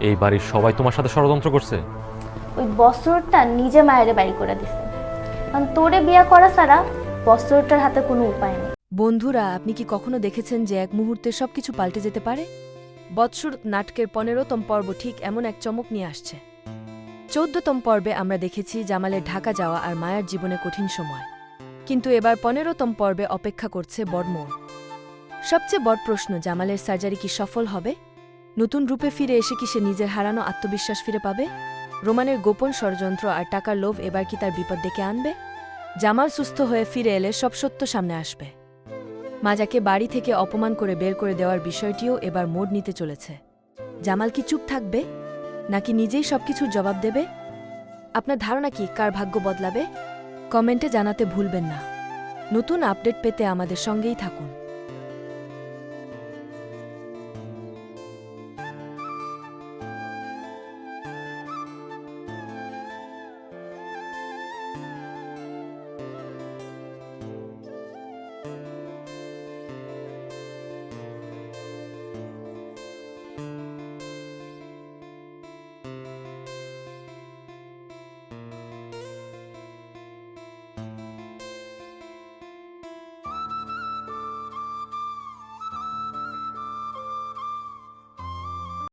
এই বাড়ির সবাই তোমার সাথে ষড়যন্ত্র করছে? ওই বস্ত্রটা নিজে মায়েরে বাড়ি করে দিছে, কারণ তোরে বিয়া করা ছাড়া বস্ত্রটার হাতে কোনো উপায় নেই। বন্ধুরা, আপনি কি কখনো দেখেছেন যে এক মুহূর্তে সবকিছু পাল্টে যেতে পারে? বৎসর নাটকের 15তম পর্ব ঠিক এমন এক চমক নিয়ে আসছে। 14তম পর্বে আমরা দেখেছি জামালের ঢাকা যাওয়া আর মায়ার জীবনে কঠিন সময়, কিন্তু এবার 15তম পর্বে অপেক্ষা করছে বড় মোড়। সবচেয়ে বড় প্রশ্ন, জামালের সার্জারি কি সফল হবে? নতুন রূপে ফিরে এসে কি সে নিজের হারানো আত্মবিশ্বাস ফিরে পাবে? রোমানের গোপন ষড়যন্ত্র আর টাকার লোভ এবার কি তার বিপদ ডেকে আনবে? জামাল সুস্থ হয়ে ফিরে এলে সব সত্য সামনে আসবে। মাজাকে বাড়ি থেকে অপমান করে বের করে দেওয়ার বিষয়টিও এবার মোড় নিতে চলেছে। জামাল কি চুপ থাকবে, নাকি নিজেই সবকিছুর জবাব দেবে? আপনার ধারণা কি, কার ভাগ্য বদলাবে? কমেন্টে জানাতে ভুলবেন না। নতুন আপডেট পেতে আমাদের সঙ্গেই থাকুন।